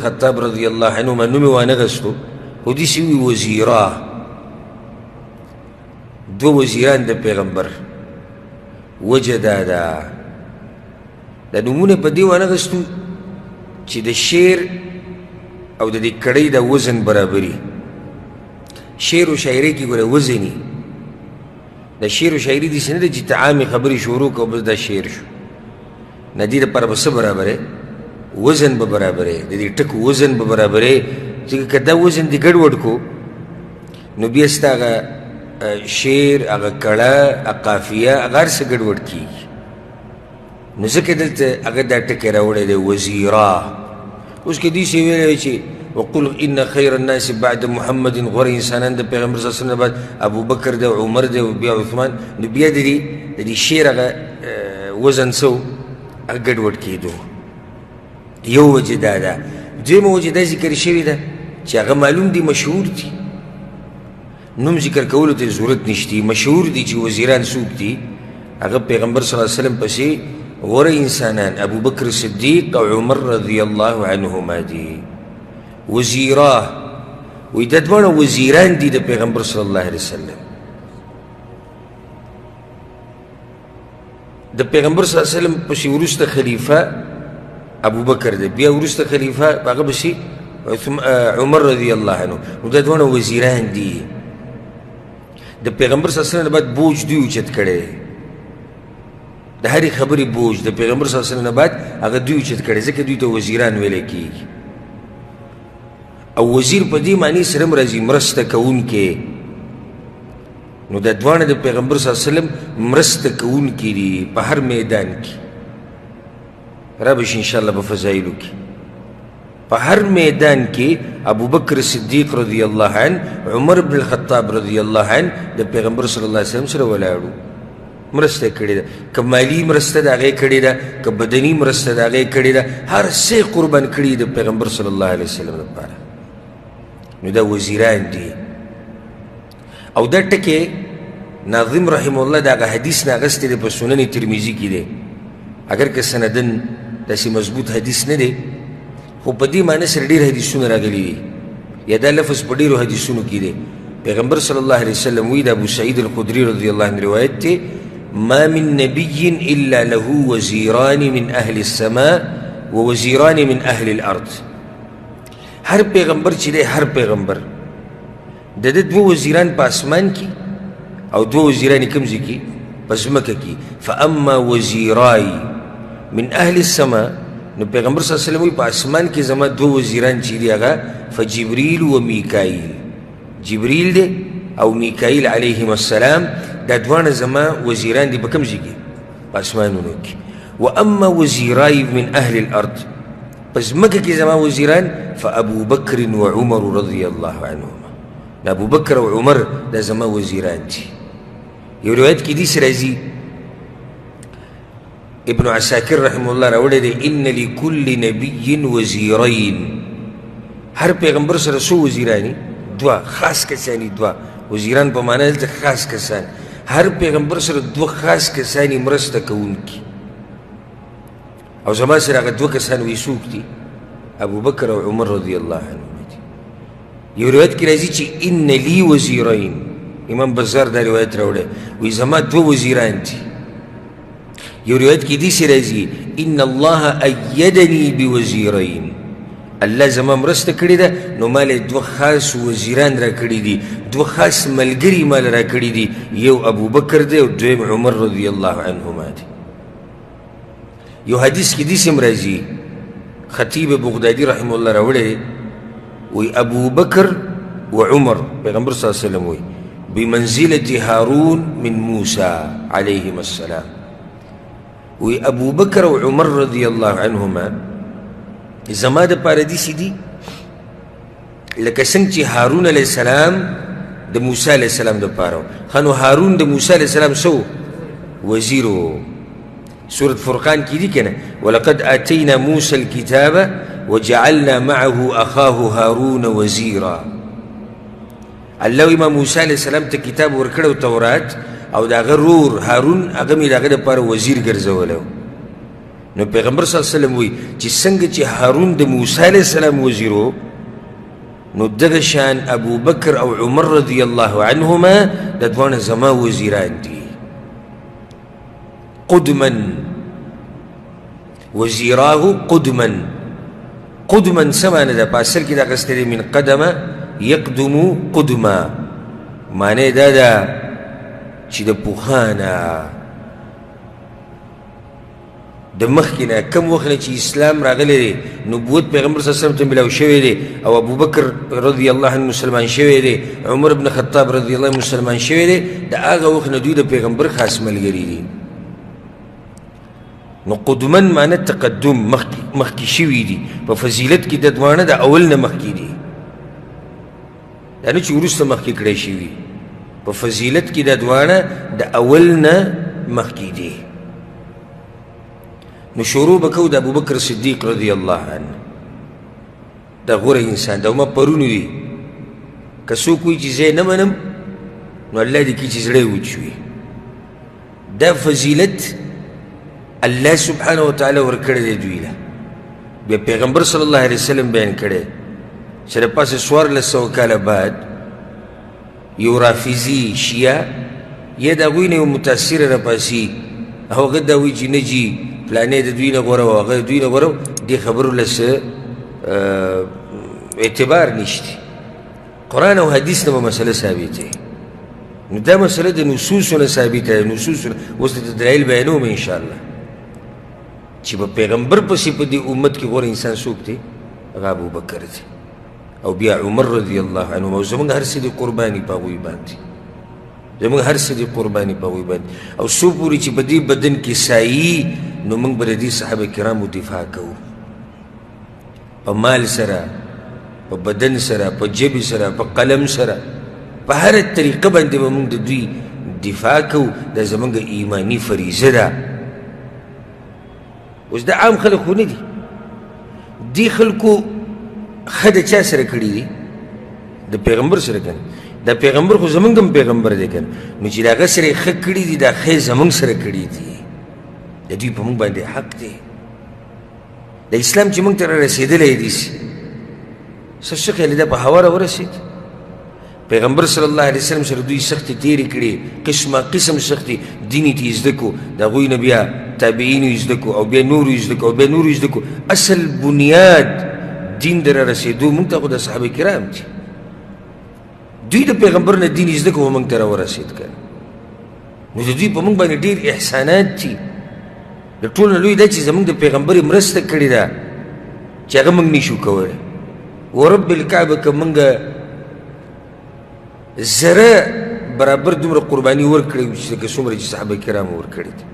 الخطاب رضی الله عنهما نومې وانغستو خو داسې وي وزیرا دوه وزیران د پیغمبر وجه دا ده دا نومونه په دې وانغستو چې د شعر او د دې کړۍ د وزن برابري شعر و شاعري کې ګوره وزني د شعر و شاعري داسې نه ده چې ته عامې خبرې شروع کړه بس دا شعر شو نه دې دپاره به څه برابرې وزن به برابرې د دې ټکو وزن به برابرې ځکه که دا وزن دې ګډوډ کو نو بیا ستا هغه شعر هغه کړه هغه قافیه هغه هر څه ګډوډ کېږي نو ځکه دلته هغه دا ټکی راوړی دی وزیرا اوس که دې شی ویلی چې وقل ان خیر الناس بعد محمد غوره انسانان د پیغمبر صلی الله علیه وسلم بعد ابوبکر دی عمر دی بیا عثمان نو بیا د دې شعر هغه وزن څه هغه ګډوډ کېدو یو وجه دا ده دویمه وجه دا ذکر شوې ده چې هغه معلوم دي مشهور دي نوم ذکر کولو ته ضرورت نشتی مشهور دي چې وزیران څوک دي هغه پیغمبر صلی الله علیه وسلم پسې غوره انسانان ابوبکر صدیق او عمر رضی الله عنهما دي وزیرا وی دا دواړه وزیران دي د پیغمبر صلی الله علیه وسلم د پیغمبر صلی الله علیه وسلم پسې وروسته خلیفه ابوبکر دی بیا وروسته خلیفه هغه پسې عمر رضی الله عنه نو دا دواړه وزیران دي د پیغمبر صلی الله علیه وسلم بعد بوج دوی اوچت کړی د هرې خبرې بوج د پیغمبر صلی الله علیه وسلم بعد هغه دوی اوچت کړی ځکه دوی ته وزیران ویلی کېږي او وزیر په دې معنی سره هم راځي مرسته کوونکی نو دا دواړه د پیغمبر صلی الله علیه وسلم مرسته کوونکي دي په هر میدان کې رابش انشاءالله په فضایلو کې په هر میدان کې ابوبکر صدیق رضی الله عنه عمر بن الخطاب رضی الله عنه د پیغمبر صلی الله علیه وسلم سره ولاړو مرسته کړې ده که مالی مرسته د هغې کړې ده که بدني مرسته د هغې کړې ده هر څه قربان کړي د پیغمبر صلی الله علیه وسلم لپاره نو دا وزیران دي او دا ټکې ناظم رحمه الله د هغه حدیث نه اخیستی دی په سنن ترمذي کې دی اگر که سندن داسې مضبوط حدیث نه دی خو په دې معنی سره ډېر حدیثونه راغلي دي یا دا لفظ په ډېرو حدیثونو کې دی پیغمبر صلی الله علیه وسلم وی د ابو سعید الخدري رضی الله عنه روایت دی ما من نبي الا له وزيران من اهل السماء ووزيران من اهل الارض هر پیغمبر چې دی هر پیغمبر د ده دوه وزیران په اسمان کې او دوه وزیران کوم ځای کې په ځمکه کې فاما وزیرای من اهل السماء نو پیغمبر صلی الله علیه وسلم وی په اسمان کې زما دوه وزیران چې دي هغه فجبریل و میکائیل جبریل دی او میکائیل علیهم السلام دا دواړه زما وزیران دي په کوم ځای کې په اسمانونو کې و اما وزیرای من اهل الارض په ځمکه کې زما وزیران فابو بکر و عمر رضی الله عنهما ابو بکر او عمر دا زما وزیران دي یو روایت کې داسې راځي ابن عساکر رحمه الله راوړی دی ان لکل نبي وزیرین هر پیغمبر سره څو وزیرانی دوه خاص کسانی دوه وزیران په معنی دلته خاص کسان هر پیغمبر سره دوه خاص کسانی مرسته کوونکي او زما سره هغه دوه کسان وی څوک دي ابو بکر او عمر رضی الله عنهم دي یو روایت کې راځي چې ان لی وزیرین امام بزار دا روایت راوړی وی زما دوه وزیران دي یو روایت کې داسې راځي ان الله ایدنی بوزیرین الله زما مرسته کړې ده نو ما له دوه خاص وزیران را کړي دي دوه خاص ملګري مال را کړي دي یو ابو بکر دی او دویم عمر رضی الله عنهما دی یو حدیث کې داسې هم راځي خطیب بغدادي رحمه الله راوړی وی ابو بکر و عمر پیغمبر صلی الله علیه وسلم وی بمنزلة هارون من موسى عليهما السلام وی ابو بکر و عمر رضی الله عنهما زما د پاره داسې دي لکه څنګه چې هارون علیه السلام د موسی علیه السلام د پاره ښه نو هارون د موسی علیه السلام څه وزیر و سورة فرقان کې دي که نه ولقد آتینا موسی الکتاب وجعلنا معه اخاه هارون وزیرا الله وی ما موسی علیه السلام ته کتاب ورکړی تورات او د هغه رور هارون هغه مې د هغه دپاره وزیر ګرځولی نو پیغمبر صلی الله علیه وسلم وی چې څنګه چې هارون د موسی علیه السلام وزیرو نو دغه شان ابو بکر او عمر رضی الله عنهما د دواړه زما وزیران دي قدما وزیراه قدما قدما سمانه ده په اصل کې دا غستې من قدمه يقدم قدما معنی دا ده چې د پوخانه د مخکې نه کم وخت نه چې اسلام راغلی دی نبوت پیغمبر صلی الله علیه وسلم ته ملاو شوی دی او ابو بکر رضی الله عنه مسلمان شوی دی عمر بن خطاب رضی الله عنه مسلمان شوی دی د هغه وخت نه دوی د پیغمبر خاص ملګري دي نو قدمن معنی تقدم مخکې شوي دي په فضیلت کې د دواړه د اول نه مخکې دي دا نه چې وروسته مخکې کړی شوي په فضیلت کې د دواړه د اول نه مخکې دي نو شروع بکو د ابو بکر صدیق رضی الله عنه دا غوره انسان دا ما پرون وي که څوک وایي چې زه نه منم نو الله دې کړي چې زړه یې وچ وي دا فضیلت الله سبحانه وتعالی ورکړی دی دوی له بیا پیغمبر صلی الله علیه وسلم بیان کړی چې د پاسه 1400 کاله بعد یو رافضي شیعه یا د هغوی نه یو متاثره راپاسي هغه دا وایي چې نه جي پلانې د دوی نه غوره و هغه د دوی نه غوره دې خبرو له څه اعتبار نشته قرآن او حدیث نه به مسله ثابته نو دا مسله د نصوصو نه ثابته نصوص اوس د دلایل بیانوم انشاءالله چې په پیغمبر پسې په دې امت کې غوره انسان څوک دی هغه ابوبکر دی او بیا عمر رضی الله عنه او زموږ هر څه د قرباني په هغوی باندې زموږ هر څه د قرباني په هغوی باندې او څو پورې چې په دې بدن کې سایي نو موږ به د دې صحابه کرامو دفاع کوو په مال سره په بدن سره په جبې سره په قلم سره په هره طریقه باندې به موږ د دوی دفاع کوو دا زموږ ایماني فریضه ده اوس دا عام خلک خو نه دي دې خلکو ښه د چا سره کړي دي د پیغمبر سره کنه دا پیغمبر خو زمونږ هم پیغمبر دی کنه نو چې د هغه سره یې ښه کړي دي دا ښه زمونږ سره کړي دي د دوی په موږ باندې حق دی د اسلام چې موږ ته رارسېدلی دي څه ښه خیال دا په هوا راورسېد پیغمبر صلی الله علیه وسلم سره دوی سختې تېرې کړې قسمه قسم سختې دین یې زده کړو د هغوی نه بیا تابعینو یې زده کړو او بیا نورو یې زده کړو او بیا نورو یې زده کړو اصل بنیاد دین د رارسېدو موږ ته خو د صحابه کرام دي دوی د پیغمبر نه دین یې زده کړو موږ ته راورسېد که نو د دوی په موږ باندې ډېر احسانات دي د ټول نه لوی دا چې زموږ د پیغمبر مرسته کړې ده چې هغه موږ نشو کولی ورب الکعبه که موږ زره برابر دومره قرباني ورکړې لکه څومره چې صحابه کرامو ورکړې دي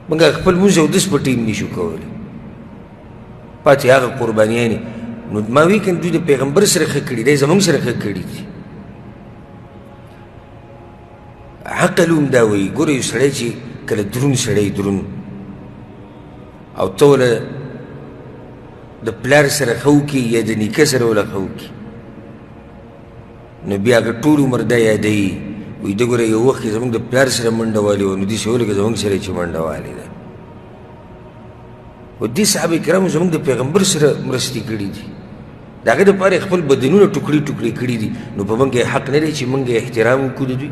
موږ خپل لمونځ اودس په ټیم نشو کولی پاتې هغه قربانیانې نو ما وی کنه دوی د پیغمبر سره ښه کړي دی زموږ سره ښه کړي دي عقل هم دا وایي ګوره یو سړی چې کله درون سړی درون او ته وله د پلار سره ښه وکړي یا د نیکه سره وله ښه وکړي نو بیا هغه ټول عمر دا یادوي وایي ده ګوره یو وخت کې زموږ د پلار سره منډه والې وه نو داسې ولکه زموږ سره چې منډه والې ده و دې صحابه کرامو زموږ د پیغمبر سره مرستې کړي دي د هغه دپاره یې خپل بدنونه ټوکړي ټوکړي کړي دي نو په موږ یې حق نه دی چې موږ یې احترام وکړو د دوی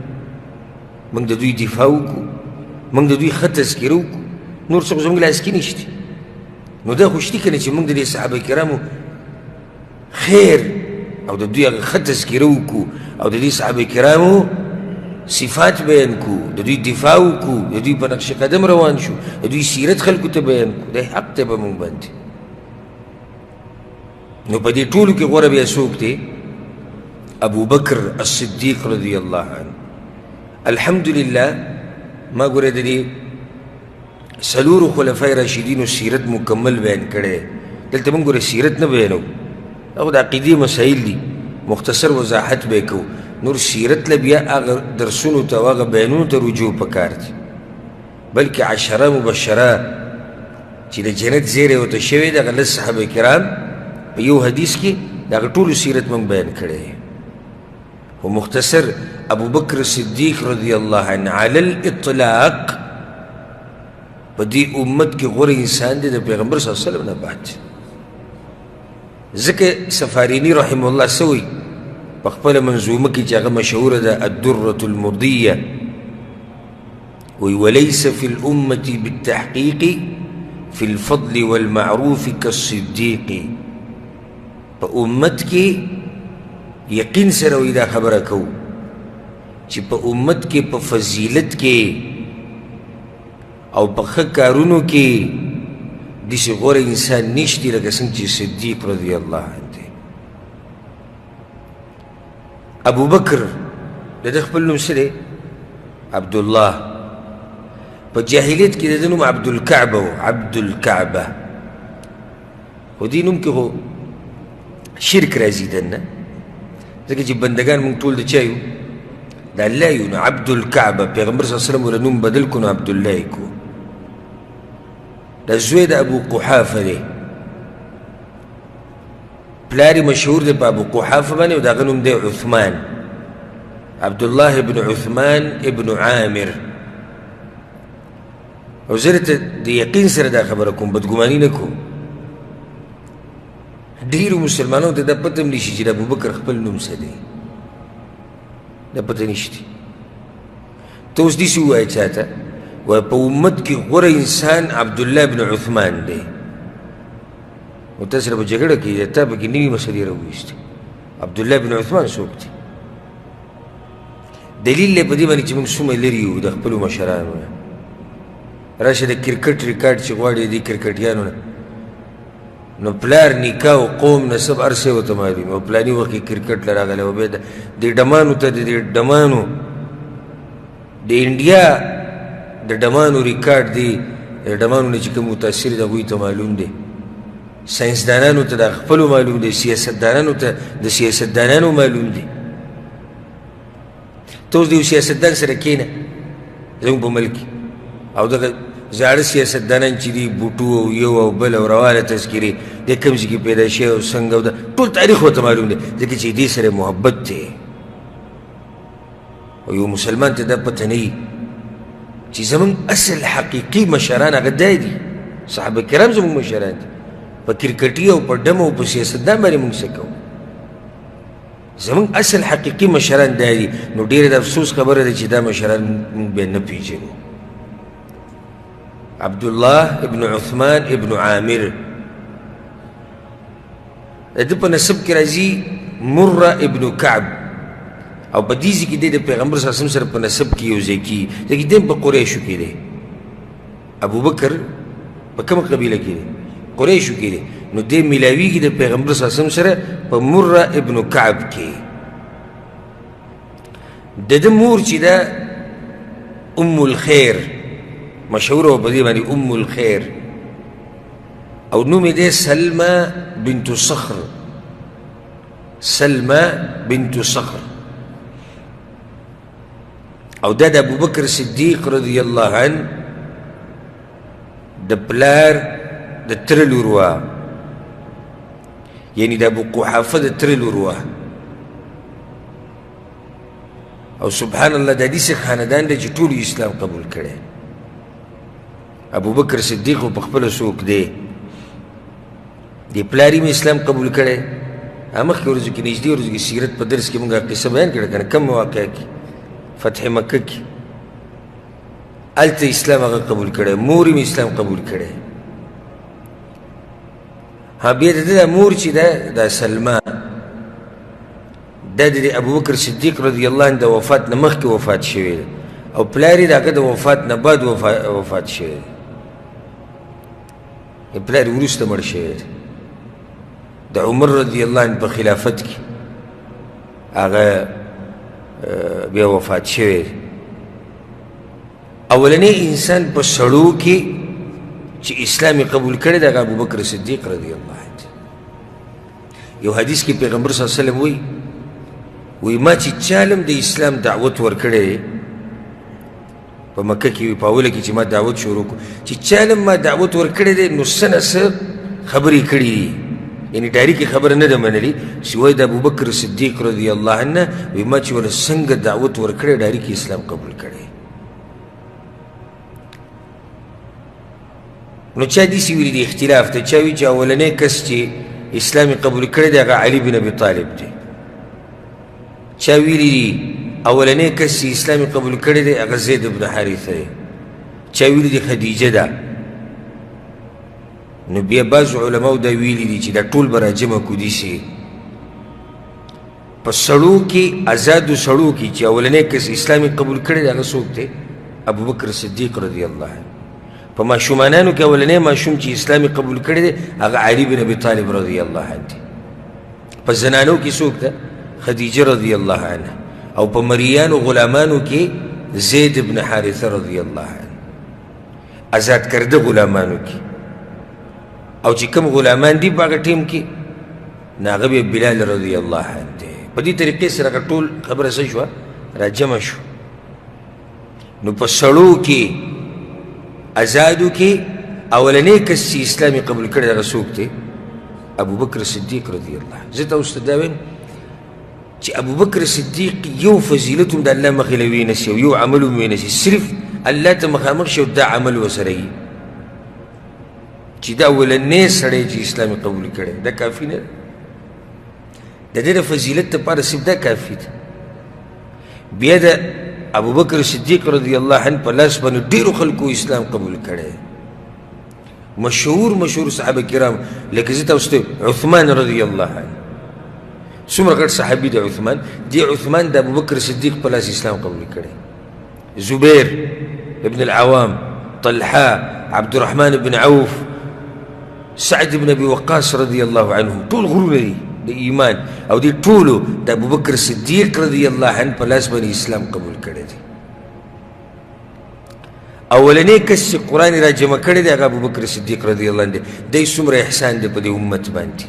موږ د دوی دفاع وکړو موږ د دوی ښه تذکره وکړو نور څه خو زموږ لاس کې نشته نو دا خو شتي که نه چې موږ د دې صحابه کرامو خیر او د دوی هغه ښه تذکره وکړو او د دې صحابه کرامو صفات بیان کو د دوی دفاع وکړو د دوی په نقش قدم روان شو د دوی سیرت خلکو ته بیان کو دا حق دی به موږ باندې نو په دې ټولو کې غوره بیا څوک دی ابو بکر الصدیق رضی الله عنه الحمدلله ما ګوره د دې څلورو خلفای راشدینو سیرت مکمل بیان کړی دلته موږ ګوره سیرت نه بیانو هغه د عقیدې مسایل دي مختصر وضاحت به یې کوو نور سیرت له بیا هغه درسونو ته او هغه بیانونو ته رجوع پکار دي بلکې عشره مبشره چې د جنت زیری ورته شوی دی هغه لس صحابه کرام په یو حدیث کې د هغه ټولو سیرت موږ بیان کړی خو مختصر ابو بکر صدیق رضی الله عنه علی الاطلاق په دې امت کې غوره انسان دی د پیغمبر صلی الله علیه وسلم نه بعد. ځکه سفاریني رحمه الله څه وایي په خپله منظومه کې چې هغه مشهوره ده الدرة المضیه، وی وليس في الأمة بالتحقيق في الفضل والمعروف كالصديق. په امت کې یقین سره وی دا خبره کو چې په امت کې په فضیلت کې او په ښه کارونو کې داسې غوره انسان نشتی لکه څنګه چې صدیق رضی الله عنه دی. ابو بکر د ده خپل نوم څه دی؟ عبدالله. په جاهلیت کې د ده نوم عبدالکعبه و، عبدالکعبه. خو دې نوم کې خو شرک راځي دننه، ځکه چې بندګان موږ ټول د چا یو؟ د الله یو. نو عبدالکعبه پیغمبر صلی الله علیه وسلم ورله نوم بدل کړو نو عبدالله یې کړو. دا زوی د ابو قحافه دی، پلار یې مشهور دی په ابو قحافه باندې، او د هغه نوم دی عثمان، عبدالله ابن عثمان ابن عامر. او زه درته د یقین سره دا خبره کوم، بدګماني نه کوم. ډېرو مسلمانانو ته دا پته هم نشي چې د ابوبکر خپل نوم څه دی، دا پته نشته. ته اوس داسې ووایه چاته، وایه په امت کې غوره انسان عبدالله ابن عثمان دی، نو تا سره به جګړه کوي، تا پکې نوي مسلې راوویستې. عبدالله ابن عثمان څوک دی؟ دلیل دی په دې باندې چې موږ څومره لرې یو د خپلو مشرانو نه. راشه د کرکټ ریکارډ چې غواړي دې کرکټیانو نه، نو پلار نیکه او قوم نسب هر څه ورته معلوم، او پلاني وخت کې کرکټ له راغلی و، بیا د ډمانو ته د ډمانو د انډیا د ډمانو ریکارډ دی، د ډمانو نه چې کوم متاثر دی هغوی ته معلوم دی، ساینسدانانو ته د خپلو معلوم دی، سیاستدانانو ته د سیاستدانانو معلوم دی. ته اوس د یو سیاستدان سره کښېنه زموږ په ملک کې، او دغه زاړه سیاستدانان چې دي بوټو او یو او بل او روانه تذکرې د کوم ځای کې پیدا شوی او څنګه، او ټول تاریخ ورته معلوم دی، ځکه چې دې سره محبت دی. او یو مسلمان ته دا پته نه وي چې زموږ اصل حقیقي مشران هغه دا دي، صحابه کرام زموږ مشران دي. په کرکټي او په ډم او په سیاستدان باندې موږ څه کوو؟ زموږ اصل حقیقي مشران دا دي. نو ډېره د افسوس خبره ده چې دا مشران موږ بیا نه پېژنو. عبدالله ابن عثمان ابن عامر، د ده په نسب کې راځي مره ابن کعب، او په دې ځای کې دی د پیغمبر صلی الله علیه وسلم سره په نسب کې یو ځای کېږي، ځکه دی په قریشو کې دی. ابوبکر په کومه قبیله کې دی؟ قریشو کې دی. نو دی میلاویږي د پیغمبر صلی الله علیه وسلم سره په مره ابن کعب کې. د ده مور چې ده ام الخیر مشهوره و په دې باندې ام الخیر، او نوم یې دی سلمى بنت صخر، سلمى بنت صخر. او دا د ابوبکر صدیق رضی الله عنه د پلار د تره لور وه، یعنې د ابو قحافه د تره لور وه. او سبحان الله دا داسې خاندان دی چې ټولو اسلام قبول کړی. ابوبکر صدیق په خپله څوک دی؟ د پلار یې مې اسلام قبول کړی. مخکې ورځو کې نږدې ورځو کې سیرت په درس کې مونږ قصه بیان کړه که نه، کم واقعه کې فتح مکه کې هلته اسلام هغه قبول کړی، مور یې مې اسلام قبول کړی. بیا د ده دا مور چې ده دا سلمى، دا د ابوبکر صدیق رضی الله عنه د وفات نه مخکې وفات شوی ده، او پلار یې د هغه د وفات نه بعد وفات شوی ده. پلار یې وروسته مړ شوی ده. د عمر رضی الله عنه په خلافت کې هغه بیا وفات شوی ده. اولنی انسان په سړو کې چې اسلام قبول کړی د ابوبکر صدیق رضی الله عنه. یو حدیث کې پیغمبر صلی الله علیه وسلم وی ما چې چالم د اسلام دعوت ورکړی په مکه کې په اوله کې چې ما دعوت شروع کړو، چې چالم ما دعوت ورکړی دی نو څه نه څه خبرې کړي دي، یعنې ډایرکټ خبره نه ده منلې، سوای د ابوبکر صدیق رضی الله عنه وی ما چې ورله څنګه دعوت ورکړی ډایرکټ اسلام قبول کړی. نو چا داسې ویلي دي اختلاف ته، چا وایي چې اولنی کس چې اسلام قبول کړی دی هغه علي بن ابي طالب دی، چا ویلي دي اولنی کس چې اسلام قبول کړی دی هغه زید بن حارثه دی، چا ویلي دي خدیجه ده. نو بیا بعضو علماو دا ویلي دي چې دا ټول به راجمع کړو داسې په سړو کې، آزادو سړو کې چې اولنی کس اسلام قبول کړی دی هغه څوک دی؟ ابوبکر صدیق رضی الله عنه. په ماشومانانو کې اولنی ماشوم چې اسلام قبول کړی دی هغه علي بن ابي طالب رضی الله عنه دی. په زنانو کې څوک ده؟ خدیجه رضی الله عنها. او په مریانو غلامانو کې زید بن حارثه رضی الله عنه، آزاد کرده غلامانو کې. او چې کوم غلامان دي په هغه ټیم کې نو هغه بیا بلال رضی الله عنه دی. په دې طریقې سره هغه ټول خبره څه شوه؟ راجمع شو. نو په سړو کې آزادو کې اولنی کس چې اسلامي قبول کړی هغه څوک دی؟ ابوبکر صدیق رضی الله عنه. زه تاسو ته دا وایم چې ابوبکر صدیق یو فضیلت هم د الله مخې له وینسي او یو عمل هم وینسي، صرف الله ته مخامخ شي او دا عمل ورسره وي چې دا اولنی سړی چې اسلامي قبول کړی دا کافي نه ده. د دې د فضیلت دپاره صرف دا کافي ده. بیا د ابوبکر صدیق رضی الله عنه په لاس باندې ډېرو خلکو اسلام قبول کړی، مشهور صحابه کرام لکه زه تاسو ته عثمان رضی الله عنه، څومره غټ صحابي دی عثمان. دی عثمان د ابوبکر صدیق په لاس اسلام قبول کړی. زبیر ابن العوام، طلحه، عبدالرحمن بن عوف، سعد بن ابي وقاص رضی الله عنه، ټول غرونه دي د ایمان او دې ټولو د ابوبکر صدیق رضی الله عنه په لاس باندې اسلام قبول کړی دی. اولنی کس چې قرآن را جمع کړی دی هغه ابوبکر صدیق رضی الله عنه دی. دی څومره احسان دی په دې امت باندې.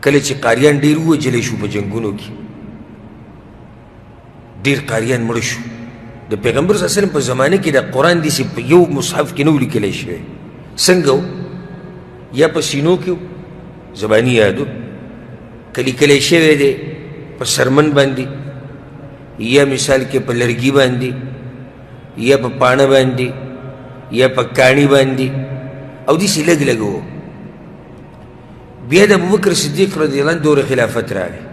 کله چې قاریان ډېر ووژلی شو په جنګونو کې، ډېر قاریان مړه شو، د پیغمبر صلی الله علیه وسلم په زمانه کې د قرآن داسې په یو مصحف کې نه و لیکلی شوی. څنګه و؟ یا په سینو کې زبانی یادو که لیکلی شوی دی په سرمن باندې، یا مثال کې په لرګي باندې، یا په پاڼه باندې، یا په کاڼي باندې، او داسې لږ لږ و. بیا د ابوبکر صدیق رضی الله عنه دور خلافت راغی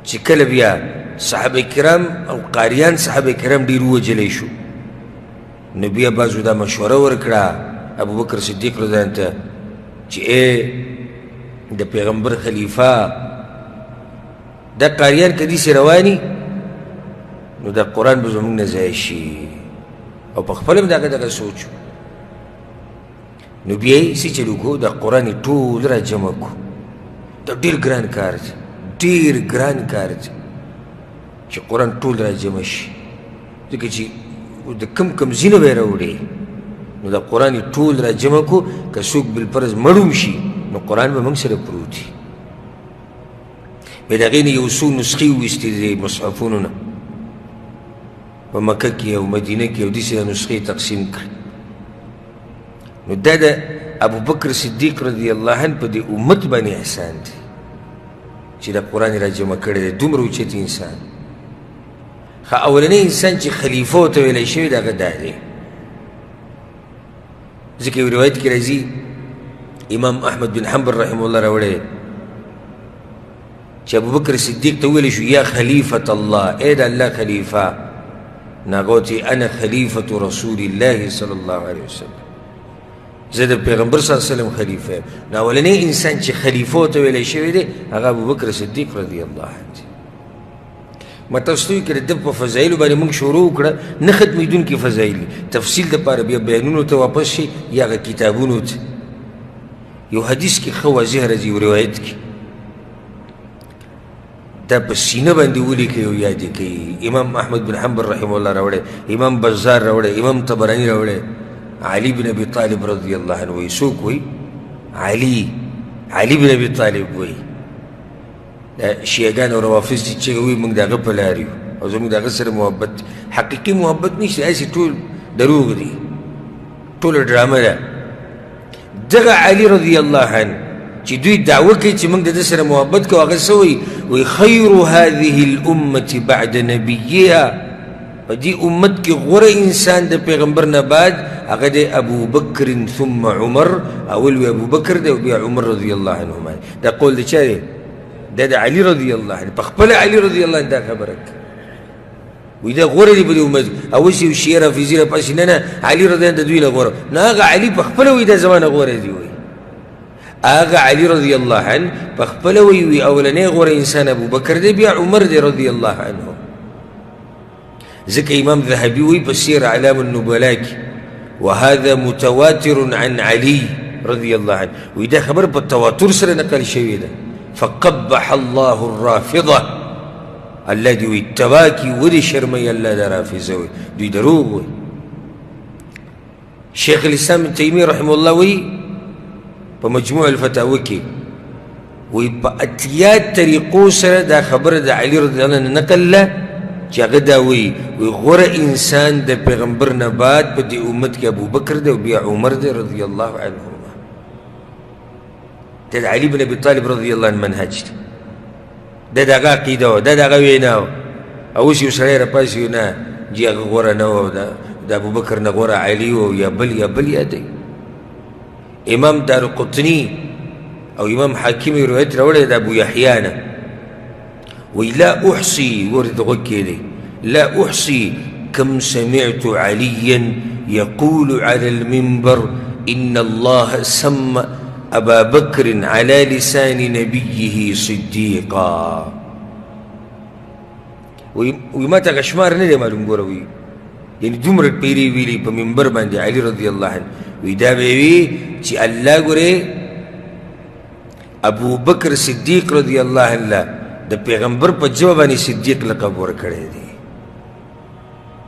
چې کله بیا صحابه کرام او قاریان صحابه کرام ډېر ووژلی شو، نو بیا بعضو دا مشوره ورکړه ابوبکر صدیق رضی الله عنه ته چې د پیغمبر خلیفه دا قاریان که داسې رواني نو دا قرآن به زموږ نه ضایع شي. او په خپله هم دغه سوچ. نو بیا یې څه چل وکړو؟ دا قرآن یې ټول را جمع کړو. دا ډېر ګران کار دی، ډېر ګران کار دی چې قرآن ټول را جمع شي، ځکه چې د کم ځینه به یې راوړې. نو دا قرآن یې ټول را جمع کړو. که څوک بالفرض مړ شي نو قرآن به موږ سره پروت وي. بیا د هغې نه یو څو نسخې وویستې د مصحفونو نه په مکه کې او مدینه کې، او داسې نسخې تقسیم کړي. نو دا د ابوبکر صدیق رضی الله عنه په دې امت باندې احسان دی چې دا قرآن را جمع کړی دی. دومره اوچت انسان. ښه اولنی انسان چې خلیفه ورته ویلی شوی د هغه دا دی. ځکه یو روایت کې راځي امام احمد بن حنبل رحمه الله راوړی چې ابوبکر صدیق ته ویلی شو یا خلیفة الله، ای د الله خلیفه. ناغوتی انا خلیفة رسول الله صلی الله علیه وسلم، زه د پیغمبر صلی الله علیه وسلم خلیفه یم. نو اولنی انسان چې خلیفه ورته ویلی شوی دی هغه ابوبکر صدیق رضی الله عنه دی. ما تاسو ته وایي که د ده په فضایلو باندې موږ شروع وکړه نه ختمېدونکي فضایل دي. تفصیل دپاره بیا بیانونو ته واپس شي یا هغه کتابونو ته. یو حدیث کې ښه واضح راځي، یو روایت کې دا په سینه باندې ولیکئ او یاد یې کوي. امام احمد بن حنبل رحمه الله راوړی، امام بزار راوړی، امام طبراني راوړی. علي بن ابي طالب رضی الله عنه وایي. څوک وایي؟ علي بن ابي طالب وایي. دا شیعګان او روافض چې وایي موږ د هغه په لار یو او زموږ د هغه سره محبت، حقیقي محبت نشته، هسې ټول دروغ دي، ټوله ډرامه ده. دغه علي رضی الله عنه چې دوی دعوه کوي چې موږ د ده سره محبت کوو، هغه څه وایي؟ وایي خیر هذه الامة بعد نبیها په دې امت کې غوره انسان د پیغمبر نه بعد هغه دی ابو بکر ثم عمر، اول وی ابو بکر دی او بیا عمر رضی الله عنهما. دا قول د چا دی؟ دا د علي رضی الله عنه. په خپله علي رضی الله عنه دا خبره کوي، وی دا غوره دی په دې امت. اوس یو شیعه رافضي راپاسي نه نه علي رضی الله عنه د دوی نه غوره، نه هغه علي په خپله وی دا زما نه غوره دی. وی هغه علي رضی الله عنه په خپله وی اولنی غوره انسان ابو بکر دی، بیا عمر دی رضی الله عنه. ذكر إمام ذهبي ويبسير أعلام النبلاء وهذا متواتر عن علي رضي الله عنه، وإذا خبر بالتواتر سر نقل شويدا. فقبح الله الرافضة الذي ويتباكي ودي شرمي الله درافزوي دي دروغ. شيخ الإسلام ابن تيمية رحمه الله وي بمجموع الفتاوى ويبأتيات طريقو سر دا خبر دا علي رضي الله عنه نقل له چې هغه دا وی غوره انسان د پیغمبر نه بعد په دې امت کې ابو بکر دی او بیا عمر دی رضی الله عنهما. دا د علي بن ابي طالب رضی الله عنه منهج دی، دا د هغه عقیده وه، دا د هغه وینا وه. اوس یو سړی راپاسي وي نه جي هغه غوره نه وه، د ابو بکر نه غوره علي و یا بل یا بل یا دی. امام دارقطني او امام حاکم روایت راوړی د ابو یحیی نه، وی لا احصي ورد غكيدي لا احصي كم سمعت عليا يقول على المنبر ان الله سمى ابا بكر على لسان نبيه صديقا. وما تغشمار ندي معلوم قروي يعني دمر بيري ويلي بمنبر باندي علي رضي الله عنه ويدا بيوي تي الله قري ابو بكر صديق رضي الله عنه د پیغمبر په جواب باندې صدیق لقب ورکړی دی.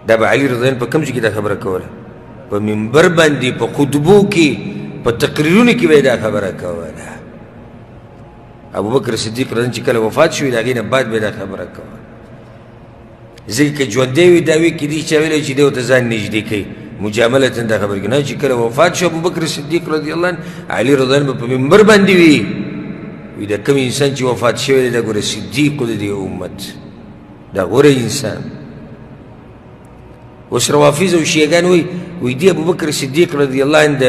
دا به علي رضی الله عنه په کوم ځای کې دا خبره کوله؟ په منبر باندې، په خطبو کې، په تقریرونو کې به دا خبره کوله. ابو بکر صدیق رضی الله عنه چې کله وفات شو د هغې نه بعد به دا خبره کوله. ځکه که ژوندی وي دا وی کېدای شي چا ویلی چې دی ورته ځان نږدې کوي مجاملتا دا خبره کوي، نه چې کله وفات شو ابو بکر صدیق رضی الله عنه علي رضی الله عنه په منبر باندې وي وی دا کم انسان چې وفات شوی دی دا ګوره صدیق د دې امت، دا غوره انسان. اوس روافض او شیعګان وی دی ابو بکر صدیق رضی الله عنه د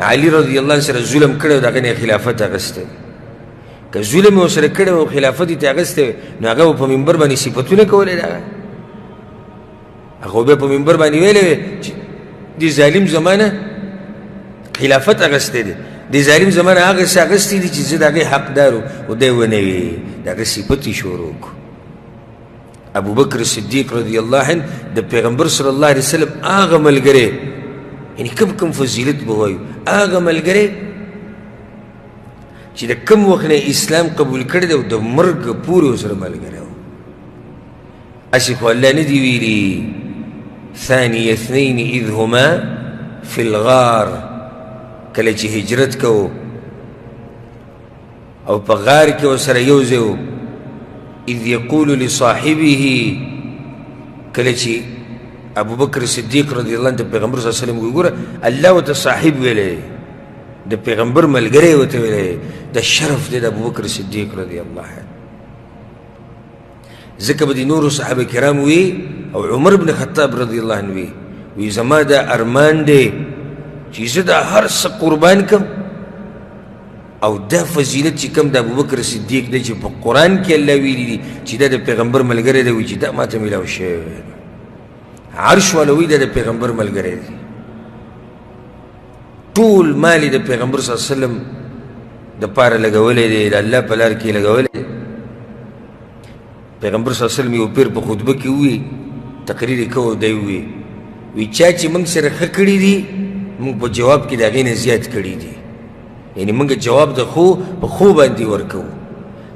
علي رضی الله عنه سره ظلم کړی او د هغه نه خلافت اخیستی. که ظلم یې ورسره کړی او خلافت یې ترې اخیستی نو هغه به په منبر باندې صفتونه کولی، د هغه به په منبر باندې ویلی وی چې دې ظالم زمانه خلافت اخیستی دی، د ظالم زمانه هغه څه اخیستی دي چې زه د هغې حقدار و دی ونه وي، د هغه صفت یې شروع کړو. ابو بکر صدیق رضی الله عنه د پیغمبر صلی الله علیه وسلم هغه ملګری، یعنی کم فضیلت به وایو، هغه ملګری چې د کم وخت نه اسلام قبول کړی دی او د مرګ پورې ورسره ملګری و. هسې خو الله نه دي ویلي ثاني اثنين اذ هما في الغار، کله چې هجرت کوو او په غار کې ورسره یو ځای و، اذ یقول لصاحبه، کله چې ابو بکر صدیق رضی الله عنه د پیغمبر صلی الله علیه وسلم وګوره الله ورته صاحب ویلی، د پیغمبر ملګری ورته ویلی، د شرف دی د ابو بکر صدیق رضی الله عنه. ځکه به د نورو صحابه کرام وی او عمر بن خطاب رضی الله عنه وی زما دا ارمان دی چې زه دا هر څه قربان کم او دا فضیلت چې کوم د ابوبکر صدیق دی چې په قرآن کې الله ویلي دي چې دا د پیغمبر ملګری دی، وایي چې دا ماته میلاو شوی عرش والا وایي دا د پیغمبر ملګری دی. ټول مال یې د پیغمبر صلی الله علیه وسلم دپاره لګولی دی، د الله په لار کې لګولی دی. پیغمبر صلی الله علیه وسلم یو پیر په خطبه کې ووی، تقریر یې کوو، دی وی چا چې موږ سره ښه کړي دي موږ په جواب کې د هغې نه زیات کړي دي، یعنی موږ جواب د خو په خو باندې ورکوو،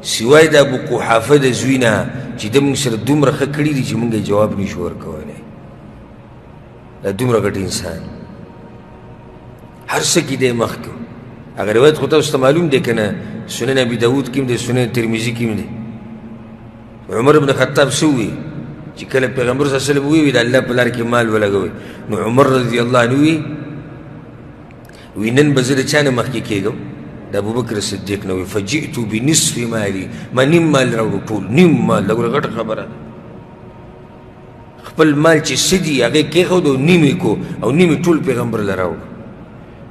سوای د ابو قحافه د زوی نه چې ده موږ سره دومره ښه کړي دي چې موږ یې جواب نشو ورکولی. دا دومره ګټ انسان هر څه کې دی مخکې. هغه روایت خو تاسو ته معلوم دی که نه؟ سنن ابي داود کې هم دی، سنن ترمذي کې هم دی. عمر بن خطاب څه ووایي چې کله پیغمبر صلی الله علیه وسلم ووایي د الله په لار کې مال ولګوئ، نو عمر رضی الله عنه وی نن به زه د چا نه مخکې کېږم؟ د ابوبکر صدیق نه وی فجئتو بنصف مالي، ما نیم مال راوړو، ټول نیم مال. دا ګوره غټه خبره ده، خپل مال چې څه دي هغې کېښود او نیم یې کو او نیم یې ټول پیغمبر له راوړ.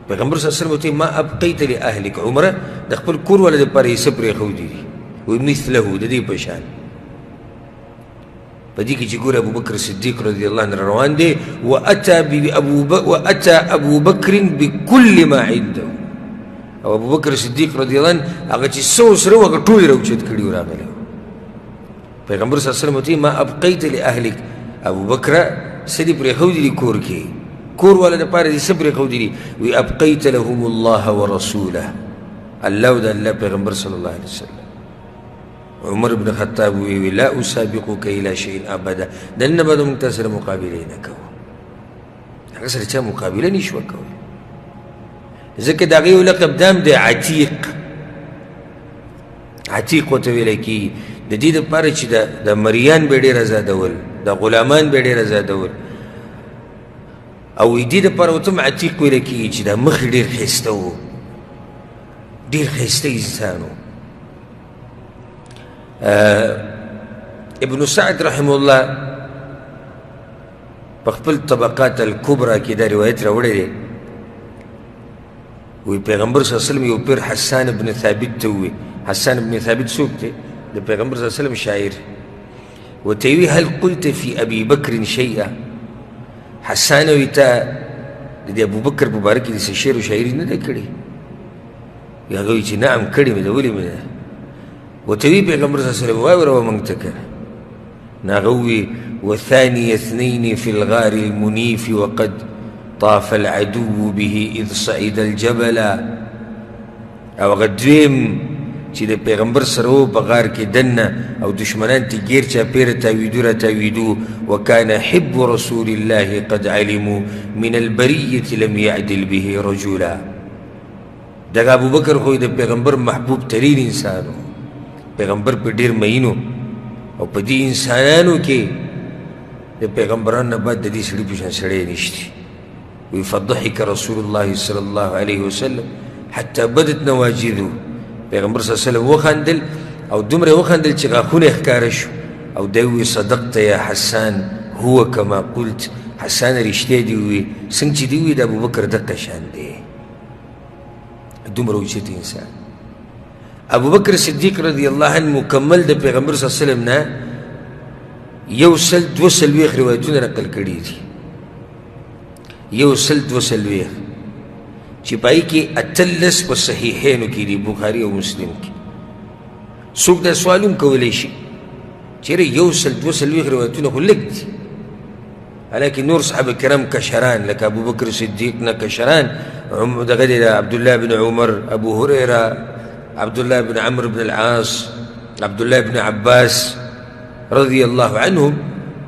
پیغمبر صلی الله علیه وسلم ورته ما ابقیت لاهلک، عمره د خپل کور والا دپاره یې څه پرېښودي دي؟ وایي مثله، د دې په شان. په دې کې چې ګوره ابوبکر صدیق رضی الله عنه روان دی، واتى ابو بکر بكل ما عنده، او ابوبکر صدیق رضی الله عنه هغه چې څه وسره و هغه ټول یې راوچت کړي و راغلی. پیغمبر صلی الله علیه وسلم ورته ما ابقیت لاهلک، ابوبکره څه دې پرېښودي دي کور کې؟ کور والا دپاره دې څه پرېښودي دي؟ وی ابقیت لهم الله ورسوله، الله او د الله پیغمبر صلی الله علیه وسلم. عمر بن خطاب وی لا اسابقك الى شيء ابدا، دنه به موږ تا سره مقابله نه کوو، هغه سره چا مقابله نه شوه کولی، ځکه د هغې یو لقب دام دی عتیق. عتیق ورته ویلی کېږي د دې دپاره چې د مریان به یې ډېر ازادول، د غلامان به یې ډېر ازادول، او دې دپاره ورته هم عتیق ویلی کېږي چې دا مخ یې ډېر ښایسته و، ډېر ښایسته انسان و. ابن سعد رحمه الله په خپل طبقات الکبرى کې دا روایت راوړی دی، وی پیغمبر صلی الله علیه وسلم یو پیر حسان ابن ثابت ته ووی. حسان ابن ثابت څوک دی؟ د پیغمبر صلی الله علیه وسلم شاعر. ورته وی هل قلت فی ابي بکر شیئا، حسان وی تا د دې ابوبکر په باره کې داسې شعر و شاعري نه ده کړې؟ هغه وی چې نعم کړې مې ده. ولې مې ده؟ ورته وی پیغمبر صلی الله علیه وسلم وایي وروه موږ ته که نه. هغه ووی وثاني اثنين في الغار المنيف وقد طاف العدو به اذ صعد الجبل، او هغه دویم چې د پیغمبر سره و په غار کې دننه او دشمنان ته ګیر چاپېره تاویدو را تاویدو. وکان حب رسول الله قد علموا من البریة لم يعدل به رجلا، دغه ابوبکر خو د پیغمبر محبوب ترین انسان و، پیغمبر په ډېر مینو، او په دې انسانانو کې د پیغمبرانو نه بعد د دې سړي په شان سړی نشته. وی فضحك رسول الله صلی الله علیه وسلم حتی بدت نواجذه، پیغمبر صلی الله علیه وسلم وخندل او دومره وخندل چې غاښونه یې ښکاره شو، او دی وی صدقت یا حسان هو کما قلت، حسان رښتیا دي وی، څنګه چې دی وی د ابوبکر دقه شان دی، دومره اوچت انسان. ابوبکر صدیق رضی الله عنه مکمل د پیغمبر صلی الله علیه وسلم نه 142 روایتونه نقل کړي دي، 142 چې پای کې 18 په صحیحینو کې دي، بخاري او مسلم کې. څوک دا سوال هم کولی شي چېرې 142 روایتونه خو لږ دي، حالانکه نور صحابه کرام کشران لکه ابوبکر صدیق نه کشران، دغه دی عبدالله بن عمر، ابو هريره، عبدالله بن عمرو بن العاص، عبدالله بن عباس رضی الله عنهم،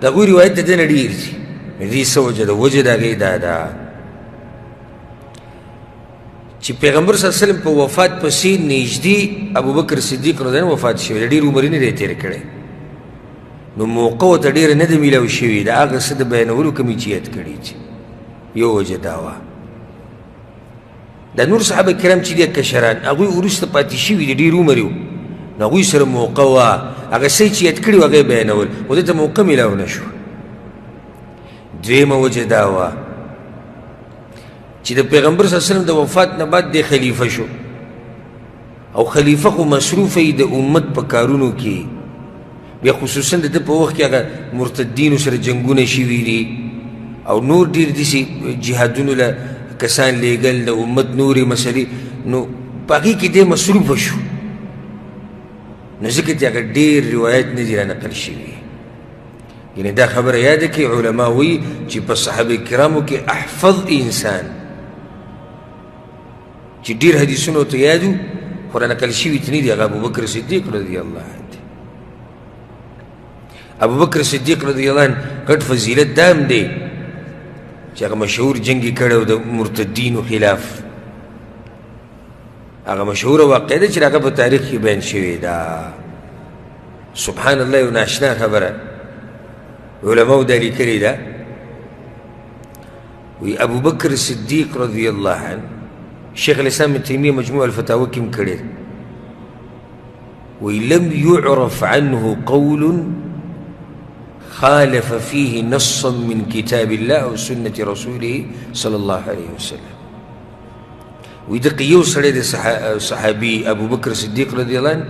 د هغوی روایت د ده نه ډېر دي. دې څه وجه ده؟ وجه د هغې دا ده چې پیغمبر صلی الله علیه وسلم په وفات پسې نږدې ابوبکر صدیق رضی الله عنه وفات شوی، ډېر عمر یې نه دی تېر کړی، نو موقع ورته ډېره نه ده میلاو شوې د هغه څه د بیانولو کوم چې یاد کړي دي. یو وجه دا وه. دا نور صحابه کرام چې دي کشران، هغوی وروسته پاتې شوي دي، ډېر عمر یې نو هغوی سره موقع وه، هغه څه چې یاد کړي وو هغه یې بیانول، خو دې ته موقع میلاو نه شوه. دویمه وجه دا وه چې د پیغمبر صلی الله علیه وسلم د وفات نه بعد دی خلیفه شو، او خلیفه خو مصروفه یې د امت په کارونو کې، بیا خصوصا د ده په وخت کې هغه مرتدینو سره جنګونه شوي دي، او نور ډېر داسې جهادونو له کسان لیږل، د امت نورې مسلې، نو په هغې کې دی مصروفه شو، نو ځکه چې هغه ډېر روایت نه دي را نقل شوي. یعنې دا خبره یاده کړئ، علما وایي چې په صحابه کرامو کې احفظ انسان چې ډېر حدیثونه ورته یاد وو خو را نقل شوي ته نه دي، هغه ابوبکر صدیق رضی الله عنه دی. ابوبکر صدیق رضی الله عنه غټ فضیلت دا هم دی چې هغه مشهور جنګ یې کړی و د مرتدینو خلاف، هغه مشهوره واقعه ده چې هغه په تاریخ کې بیان شوې ده. سبحان الله، یو ناشنا خبره علماو دا لیکلې ده، وی ابوبکر صدیق رضی الله عنه شیخ الاسلام ابن تیمیه مجموع الفتاوی کې هم کړی، وی لم يعرف عنه قول خالف فيه نصا من كتاب الله او سنة رسوله صلى الله عليه وسلم. ويدق يو سړی د صحابي ابو بکر صدیق رضی الله عنه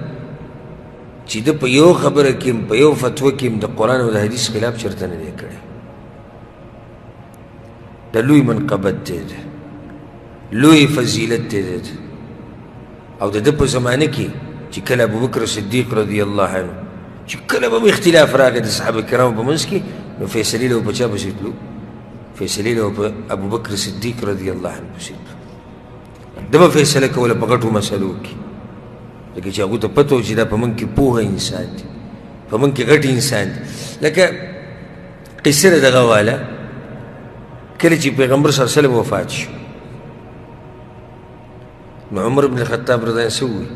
چې د په یو خبره کې په یو فتوا کې د قرآن او د حدیث خلاف چرته نه دی کړی. د لوی منقبت دی، لوی فضیلت دی. او د ده په زمانه کې چې کله ابو بکر صدیق رضی الله عنه چې کله به اختلاف راغی د صحابه کرامو په منځ کې، نو فیصلې له په چا پسې تلو؟ فیصلې له په ابو بکر صدیق رضی الله عنه پسې تلو. ده به فیصله کوله په غټو مسلو کې، لکه چې هغو ته پته و چې دا په موږ کې پوهه انسان دی، په موږ کې غټ انسان دی. لکه قصه د دغه واله کله چې پیغمبر صلی الله علیه وسلم وفات شو، نو عمر بن الخطاب رضی الله عنه څه ووایي؟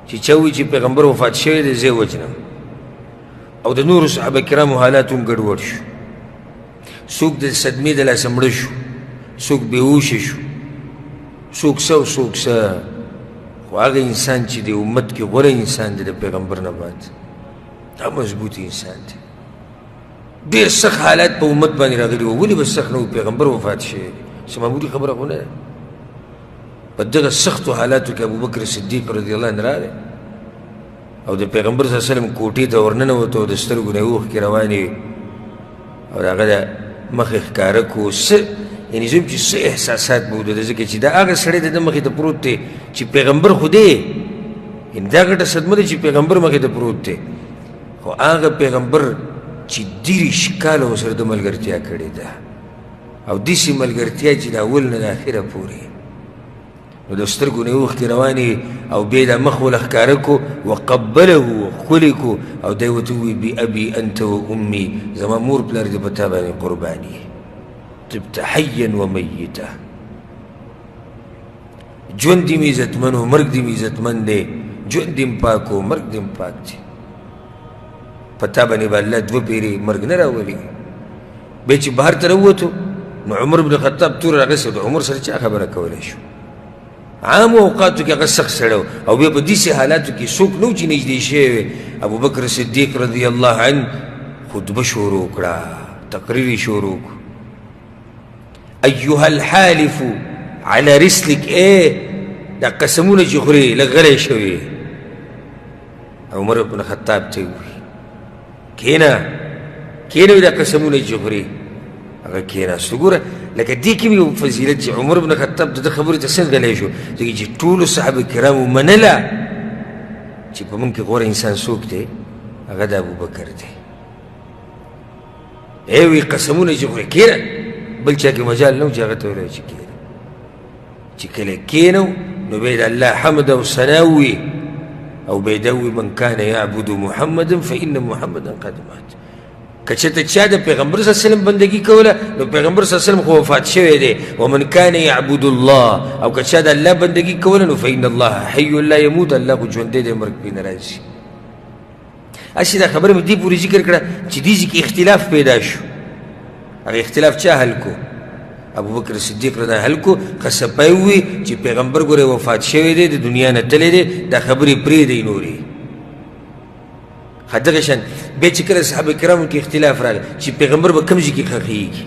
چې چا ووایي چې پیغمبر وفات شوی دی زه یې وجنم. او د نورو صحابه کرامو حالات هم ګډوډ شو، څوک د صدمې د لاسه مړه شو، څوک بېهوشه شو، څوک څه او څوک څه. خو هغه انسان چې د امت کې غوره انسان دی د پیغمبر نه بعد، دا مضبوط انسان دی. ډېر سخت حالات په امت باندې راغلي وو، ولې به سخت نه وو؟ پیغمبر وفات شوی دی، څه معمولي خبره خو نه ده. په دغه سختو حالاتو کې ابوبکر صدیق رضی الله عنه راغی او د پیغمبر صلی الله علیه وسلم کوټې ته ورننوت او د سترګو نه یې اوښکې روانې وې او د هغه د مخ یې ښکاره کړو. څه یعنې زه چې څه احساسات به ودده، ځکه چې دا هغه سړی د ده مخې ته پروت دی چې پیغمبر خو دی، یعنې دا غټه صدمه ده چې پیغمبر مخې ته پروت دی. خو هغه پیغمبر چې 30 کاله ورسره د ملګرتیا کړې ده، او داسې ملګرتیا چې د اول نه د اخره پورې، نو د سترګو نه یې اوښکې روانې او بیا یې دا مخ وله ښکاره کړو، وقبله ښکلې کړو او دی ورته ووایي بأبي انت و امي، زما مور پلار دې په تا باندې قربان یې، طبت حیا و میته. ژوند دې مې عزتمن و، مرګ دې مې عزتمن دی، ژوند دې م پاک و، مرګ دې م پاک دی. په تا باندې به الله 2 پیرې مرګ نه راولي. بیا چې بهر ته راووتو، نو عمر بن خطاب تور راغسې، د عمر سره چا خبره کولی شو؟ عام اوقاتو کې هغه سخت سړی و، او بیا په داسې حالاتو کې څوک نه و چې نږدې شوی وی. ابوبکر صدیق رضی الله عنه خطبه شروع کړه، تقریر یې شروع کړو. ایها الحالف على رسلک، دا قسمونه چې خورې لږ غلی شوې. عمر بن خطاب ته یې ووایي کښېنه کښېنه، دا قسمونه چې خورې. هغه کښېناست. ګوره لکه دې کې یو فضیلت چې عمر بن خطاب د ده خبرې ته څنګه غلی شو، ځکه چې ټولو صحابه کرامو منله چې په موږ کې غوره انسان څوک دی، هغه د ابوبکر دی. وی قسمونه چې خورې کښېنه، بل چا کې مجال نه و چې هغه ته ویلی چې کښېنه. چې کله کښېنو نو بیا د الله حمد او ثنا ووي، او بیا یې دا ووي من کان یعبد محمدا فإن محمدا قد مات. که چېرته چا د پیغمبر صلی الله علیه وسلم بندګي کوله، نو پیغمبر صلی الله علیه وسلم خو وفات شوی دی. ومن کان یعبد الله، او که چا د الله بندګي کوله، نو فإن الله حی لا یموت، الله خو ژوندی دی، مرګ پرې نه راځي. هسې دا خبره مې دې پورې ذکر کړه چې دې ځای کې اختلاف پیدا شو. هغه اختلاف چا حل کو؟ ابوبکر صدیق رضی الله عنه حل کو. که سپی ووي چې پیغمبر ګوره وفات شوی دی، د دنیا نه تللی دی، دا خبرې پرېږدئ نورې. دغه شان بیا چې کله صحابه کرامو کې اختلاف راغی چې پیغمبر به کوم ځای کې ښخېږي،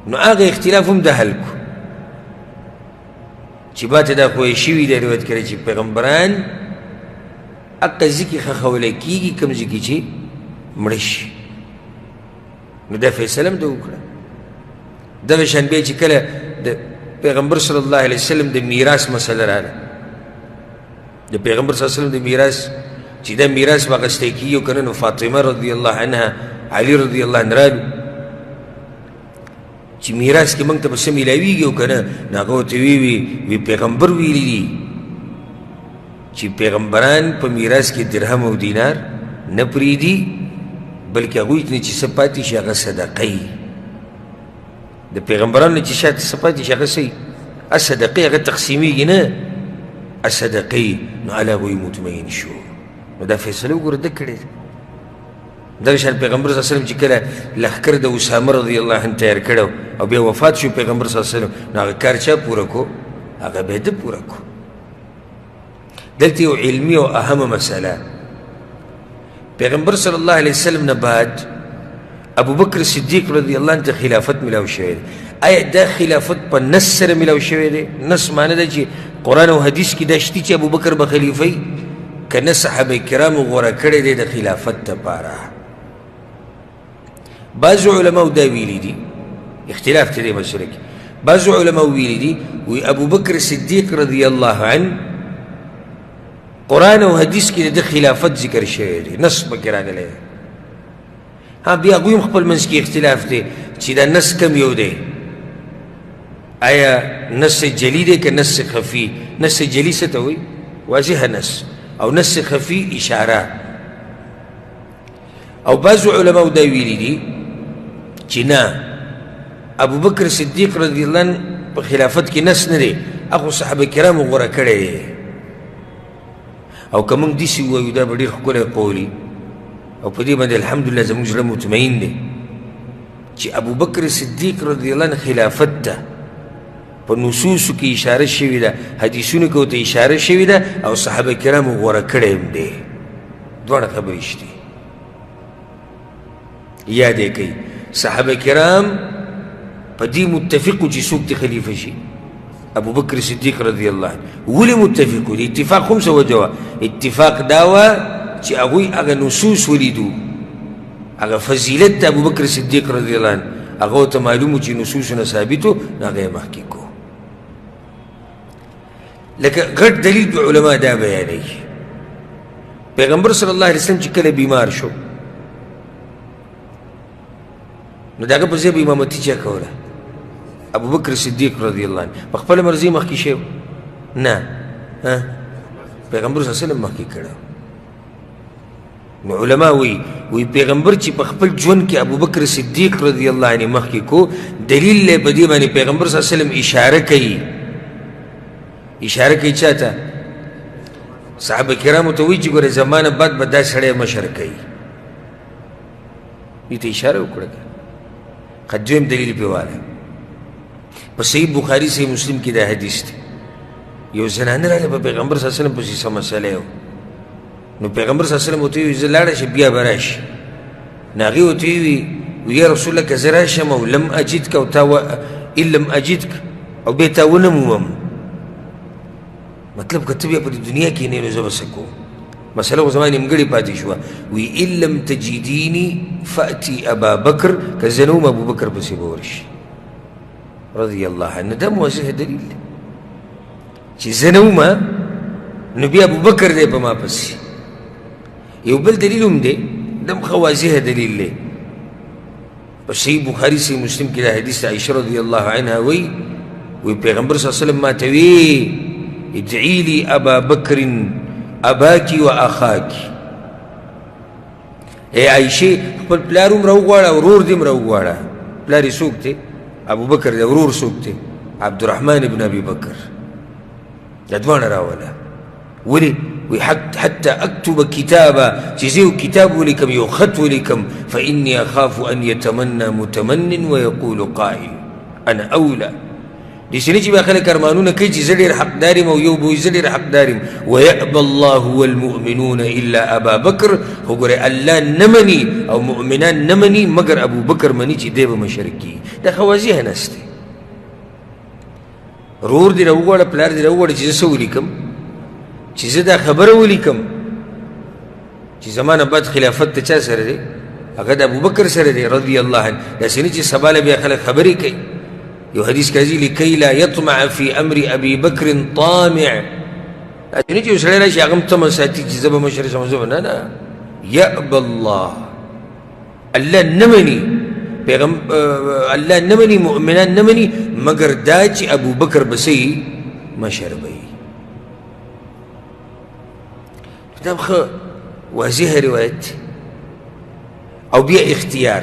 نو هغه اختلاف هم د حل کو. چې ماته دا خوی شوي دی روایت کړی چې پیغمبران هغه ځای کې ښخولی کېږي کوم ځای کې چې مړه شي. نو دا فیصله هم ده وکړه. دغه شان بیا چې کله د پیغمبر صلی الله علیه وسلم د میراث مسله راغله، د پیغمبر صلی الله علیه وسلم د میراث چې دا میراث به اخیستی کېږي او که نه، نو فاطمه رضی الله عنها، علي رضی الله عنه رالو چې میراث کې موږ ته به څه میلاویږي او که نه. نو هغه ورته وی پیغمبر ویلي دي چې پیغمبران په میراث کې درهم او دینار نه پرېږدي، بلکې هغوی نه چې څه پاتې شي هغه صدقه یي. د پیغمبرانو نه چې شاته څه پاتې شي هغه څه یي؟ صدقه، هغه تقسیمیږي نه، صدقه یي. نو هله هغوی مطمئن شو. نو دا فیصله وګوره ده کړې ده. دغه شان پیغمبر صلی الله علیه وسلم چې کله لښکر د اسامه رضی الله عنه تیار کړی او بیا وفات شو پیغمبر صلی الله علیه وسلم، نو هغه کار چا پوره کو؟ هغه بیا ده پوره کو. دلته یو علمي او اهمه مسله پیغمبر صلی الله علیه وسلم نه بعد ابو بکر صدیق رضی الله عنه ته خلافت ملاو شوی دی. آیا دا خلافت په نص سره ملاو شوی دی؟ نص معنی ده چې قرآن او حدیث کې دا شته چې ابو بکر به خلیفه وي، که نه صحابه کرامو غوره کړی دی د خلافت دپاره. بعضو علماو دا ویلی دي، اختلاف ته دی مسله کې، بعضو علماو ویلی دي وی ابو بکر صدیق رضی الله عنه قرآن او حدیث کې د خلافت ذکر شوی دی، نص پکې راغلی دی. ها بیا هغوی هم خپل منځ کې اختلاف دی چې دا نص کم یو دی، آیا نص جلی دی که نص خفی؟ نص جلی څه ته وایي؟ واضح نص، او نص خفی اشاره. او بعضو علماو دا ویلی دي چې نه، ابو بکر صدیق رضی الله عنه په خلافت کې نص نه دی، هغو صحابه کرامو غوره کړی دی. او که موږ داسې ووایو دا به ډېر ښکلی قول او په دې باندې الحمدلله زموږ زړه مطمئن دی چې ابو بکر صدیق رضی الله عنه خلافت ته په نصوصو کې اشاره شوې ده، حدیثونو کې ورته اشاره شوې ده، او صحابه کرامو غوره کړی هم دی. دواړه خبرې شته. یاد یې کوئ صحابه کرام په دې متفق وو چې څوک دې خلیفه شي؟ ابو بکر صدیق رضی الله عنه. ولې متفق وو؟ د اتفاق هم څه وجه وه؟ اتفاق دا وه چې هغوی هغه نصوص ولیدو، هغه فضیلت د ابو بکر صدیق رضی الله عنه هغه ورته معلوم وو چې نصوصونه ثابت وو، نو هغه یې مخکې کو. لکه غټ دلیل په علما دا بیانوي، پیغمبر صلی الله علیه وسلم چې کله بیمار شو نو د هغه په ځای به امامتي چا کوله؟ ابو بکر صدیق رضی الله عنه. په خپله مرضي مخکې شوی؟ نه، پیغمبر صلی الله علیه وسلم مخکې کړی. نو علما وی پیغمبر چې په خپل ژوند کې ابو بکر صدیق رضی الله عنه مخکې کو، دلیل دی په دې باندې پیغمبر صلی الله علیه وسلم اشاره کوي. اشاره کوي چا ته؟ صحابه کرامو ته وایي چې ګوره زمانه بعد به دا سړی مشر کوي. دې ته اشاره وکړه. که دویم دلیل پې واله په صحیح بخاري صحیح مسلم کې دا حدیث دی، یو زنانه راغله په پیغمبر صلی الله علیه وسلم پسې څه مسله و، نو پیغمبر صلی الله علیه وسلم ورته وویل زه لاړه شم بیا به راشي. نو هغې ورته وویل یا رسول الله که زه راشم او لم اجدک او تا ان لم اجدک او بیا تا ونه مومم، مطلب که ته بیا په دې دنیا کې نه نو زه به څه کوم؟ مسله خو زما نیمګړې پاتې شوه. وی ان لم تجدیني فأتي ابا بکر، که زه نه وم ابو بکر پسې به ورشي رضی الله عنه. دا موضح دلیل دی چې زه نه وم نو بیا ابو بکر دی په ما پسې. یو بل دلیل هم دی، دم ښه واضح دلیل دی، په صحیح بخاري صحیح مسلم کې دا حدیث عایشه رضی الله عنها وی پیغمبر صلی الله علیه وسلم ما ته وی ادعی لی ابا بکر اباکی و اخاکی. ای عایشې خپل پلار هم راوغواړه او ورور دې هم راوغواړه. پلار یې څوک دی؟ ابو بکر دی. ورور څوک دی؟ عبدالرحمن ابن ابي بکر. دا دواړه راوله. ولې؟ وی حتى اكتب کتابا، چې زه یو کتاب ولیکم، یو خط ولیکم، فاني اخاف ان يتمنى متمن ويقول قائل انا اولى. دې سړي چې بیا خلک ارمانونه کوي چې زه ډېر حقدار یم او یو به وایي زه ډېر حقدار یم. ویأبى الله والمؤمنون الا ابا بکر. خو ګورې الله نه مني او مؤمنان نه مني مګر ابو بکر مني چې دی به مشر کېږي. دا ښه واضح نص دی. رور دې راوغواړه، پلار دې راوغواړه چې زه څه ولیکم، چې زه دا خبره ولیکم چې زما نه بعد خلافت د چا سره دی؟ هغه د ابو بکر سره دی رضی الله عنه. داسې نه چې سبا له بیا خلک خبرې کوي. یو حدیث کې راځي لکی لا یطمع فی امر ابي بکر طامع. داسې نه چې یو سړی راشي هغه هم تمه ساتي چې زه به مشر شم. نه نه، یأبى الله، الله نه مني، الله نه مني، مؤمنان نه مني مګر دا چې ابو بکر به څه مشر به وي. دا ښه واضح روایت. او بیا اختیار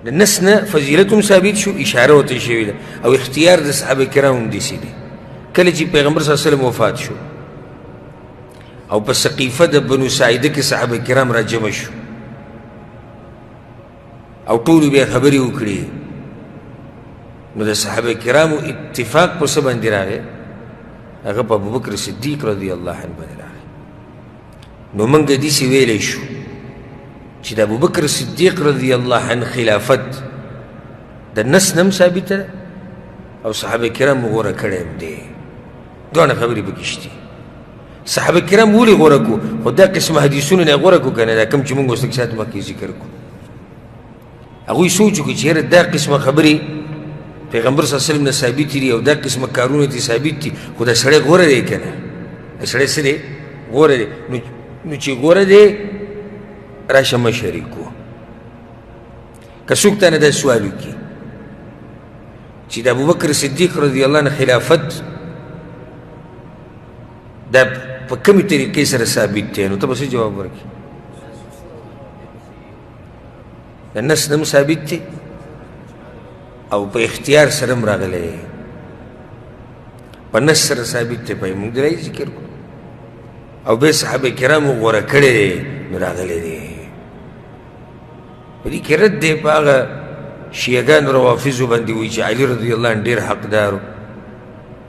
د نس نه فضیلت هم ثابت شو، اشاره ورته شوې ده، او اختیار د صحابه کرامو هم داسې دی. کله چې پیغمبر صلی الله علیه وسلم وفات شو او په سقیفه د بنو ساعده کې صحابه کرام را جمع شو او ټولو بیا خبرې وکړې، نو د صحابه کرامو اتفاق په څه باندې راغی؟ هغه په ابوبکر صدیق رضی الله عنه باندې راغی. نو موږ داسې ویلی شو چې د ابوبکر صدیق رضی الله عنه خلافت د نس نه هم ثابته ده او صحابه کرامو غوره کړی هم دی. دواړه خبرې پکې شته. صحابه کرام ولې غوره کړو؟ خو دا قسم حدیثونه نه غوره کړو که نه، دا کوم چې موږ اوس لږ ساعت مخکې ذکر کړو. هغوی سوچ وکړو چې یاره دا قسمه خبرې پیغمبر صلی الله علیه وسلم نه ثابت دي او دا قسمه کارونه ترې ثابت دي، خو دا سړی غوره دی که نه؟ دا سړی څه دی؟ غوره دی. نو چې غوره دی راشه مه شریکو. که څوک تا نه دا سوال وکړي چې د ابوبکر صدیق رضی الله عنه خلافت دا په کومې طریقې سره ثابت دی، نو ته به څه جواب ورکړې؟ د نس نه هم ثابت دی او په اختیار سره هم راغلی دی، په نس سره ثابت دی، په موږ دلایل ذکر کړو او بیا صحابه کرامو غوره کړی دی نو راغلی دی. په دې کې رد دی په هغه شیعګانو روافظو باندې وایي چې علي رضی الله عنه ډېر حقدار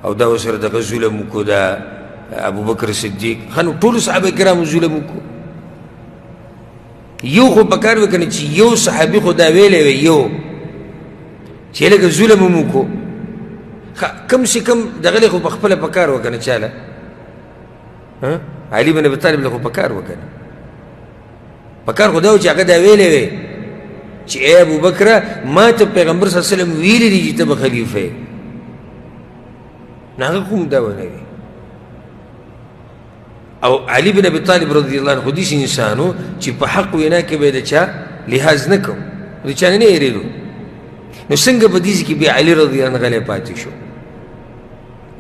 او دا ورسره دغه ظلم وکړو، دا ابوبکر صدیق. ښه نو ټولو صحابه کرامو ظلم وکړو، یو خو پکار وي که نه چې یو صحابي خو دا ویلی وی یو چې لږه ظلم هم وکړو. کم سے کم دغه خو پخپله پکار وه که نه چاله علي بن ابي طالب له خو پکار وه که نه؟ پکار خو دا و چې هغه دا ویلی وی چې ای ابوبکره ما ته پیغمبر صلی الله علیه وسلم ویلی دي چې ته به خلیفه یې، نو هغه خو هم دا ونه وي. او علي بن ابي طالب رضی الله عنه خو داسې انسان و چې په حق وینا کې به یې د چا لحاظ نه کوو، د چا نه هېرېدو. نو څنګه په دې کې بیا علي رضی الله عنه غلی پاتې شو؟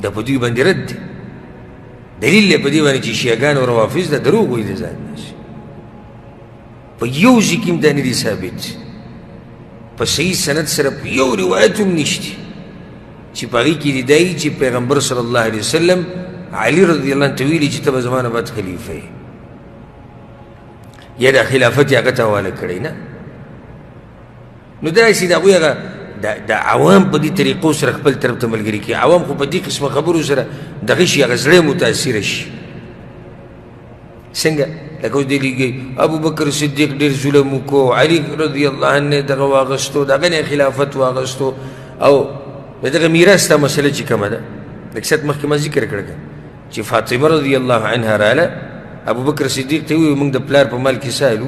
دا په دوی باندې رد دی. دلیل دی په دې باندې چې شیعګان او روافظ دا دروغ وایي د ځان نه، په یو ځای کې هم دا نه دي ثابت، په صحیح سند سره په یو روایت هم نشته چې په هغې کې دي دا یي چې پیغمبر صلی الله علیه وسلم علي رضی الله عنه ته ویلي چې ته به زما نه بعد خلیفه یې، یا دا خلافت یې هغه ته حواله کړی نه. نو داسې د هغوی هغه د عوام په دې طریقو سره خپل طرف ته ملګري کړي. عوام خو په دې قسمه خبرو سره دغه شي هغه زړه متاثره شي. څنګه لکه اوس دی لیږي ابوبکر صدیق ډېر ظلم وکړو، علي رضی الله عنه دغه واغستو، د هغه نه خلافت واغستو، او د دغه میراث ته مسله چې کومه ده لږ ساعت مخکې ما ذکر کړه چې فاطمه رضی الله عنها راله ابوبکر صدیق ته وویل موږ د پلار په مال کې سالو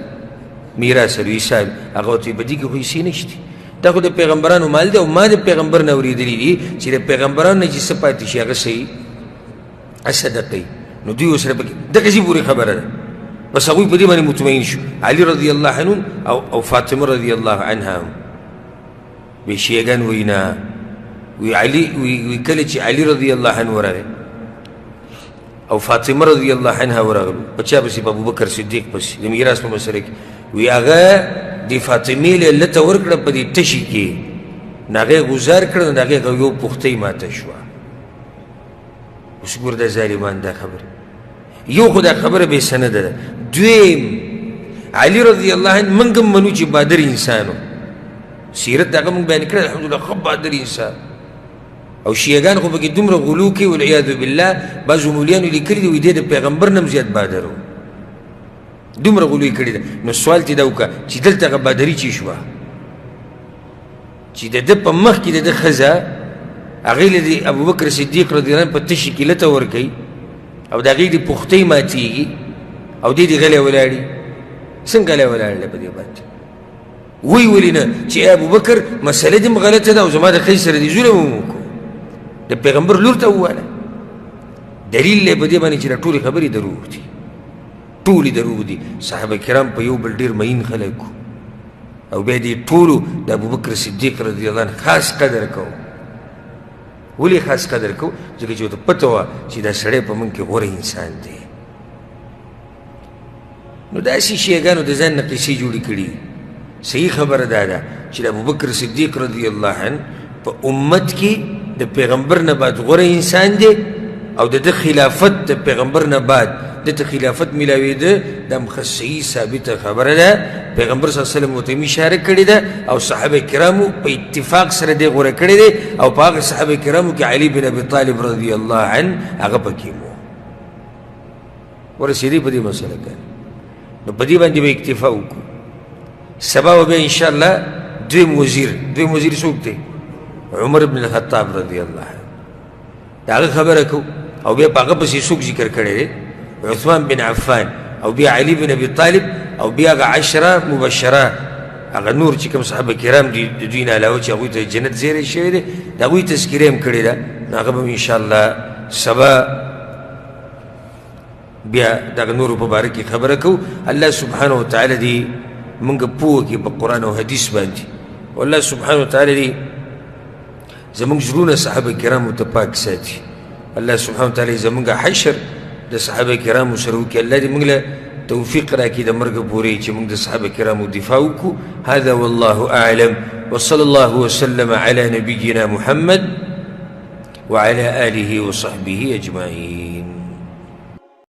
میراث الو حصه الو، هغه ورته په دې کې خو حصې نشته، دا خو د پیغمبرانو مال دی او ما د پیغمبر نه اورېدلي دي چې د پیغمبرانو نه چې څه پاتې شي هغه صحیح صدقه. نو دوی ورسره پکې دغسې پورې خبره ده، بس هغوی په دې باندې مطمئن شو، علي رضی الله عنه او فاطمه رضی الله عنها هم. وی شیعګان وایي نه، وی علي وی کله چې علي رضی الله عنه ورغی او فاطمه رضی الله عنها ورغلو په چا پسې؟ په ابوبکر صدیق پسې د میراث په مسله کې. وی هغه د فاطمې له لته ورکړه په دې تشي کې، نو هغه یې ګزار کړه، نو د هغې یو پختۍ ماته شوه. اوس ګوره دا ظالمان دا خبره، یو خو دا خبره بې سنده ده. دویم علي رضی الله عنه موږ هم منو چې بادر انسان و، سیرت د هغه موږ بیان کړی الحمدلله ښه بادر انسان. او شیعګان خو پکې دومره غلو کوي والعیاذ بالله، بعضو مولیانو لیکلي دي وایي دی د پیغمبر نه هم زیات بادر و، دومره غلوی کړې ده. نو سوال تی دا وکړه چې دلته هغه بادري چې شوه چې د ده په مخ کې د ده ښځه هغې له د ابوبکر صدیق رضی الله عنه په تشي کې لته ورکوي او د هغې د پختۍ ماتېږي او دی دې غلی ولاړي. څنګه غلی ولاړله په دې باندې؟ وی ولې نه چې ابوبکر مسله دې هم غلطه ده او زما د ښځې سره دې ظلم هم وکړو، د پیغمبر لور ته وواله. دلیل دی په دې باندې چې دا ټولې خبرې دروغ دي، ټولې دروغ دي. صحابه کرام په یو بل ډېر مین خلک وو او بیا دې ټولو د ابوبکر صدیق رضی الله عنه خاص قدر کوو. ولې خاص قدر کوو؟ ځکه چې ورته پته وه چې دا سړی په موږ کې غوره انسان دی. نو داسې شیعګانو د ځان نه قصې جوړې کړي. صحیح خبره دا ده چې د ابوبکر صدیق رضی الله عنه په امت کې د پیغمبر نه بعد غوره انسان دی او د ده خلافت د پیغمبر نه بعد دته خلافت میلاوېده، دا هم ښه صحیح ثابته خبره ده. پیغمبر صلی الله علیه وسلم ورته اشاره کړې ده او صحابه کرامو په اتفاق سره دی غوره کړی دی، او په هغه صحابه کرامو کې علي بن ابي طالب رضی الله عنه هغه پکې و. ورسېدی په دې مسله کې نو په دې باندې به اکتفا وکړو سبا به بیا انشاءالله دویم وزیر څوک دی عمر بن الخطاب رضی الله عنه د هغه خبره کوو او بیا په هغه پسې څوک ذکر کړی دی عثمان بن عفان او بیا علي بن ابي طالب او بیا هغه 10 مبشره هغه نور چې کوم صحابه کرام دي د دوی نه علاوه چې هغوی ته جنت زیری شوی دی د هغوی تذکیره هم کړې ده نو هغه به انشاءالله سبا بیا دغه نورو په باره کې خبره کوو الله سبحانه وتعالی دې موږ پوه کړي په قرآن او حدیث باندې او الله سبحانه وتعالی دې زموږ زړونه صحابه کرامو ته پاک ساتي الله سبحانه وتعالی زموږ حشر د صحابه کرامو سره وکړي الله دې موږ له توفیق راکړي د مرګ پورې چې موږ د صحابه کرامو دفاع وکړو هذا والله اعلم وصلى الله وسلم على نبينا محمد وعلى آله وصحبه أجمعين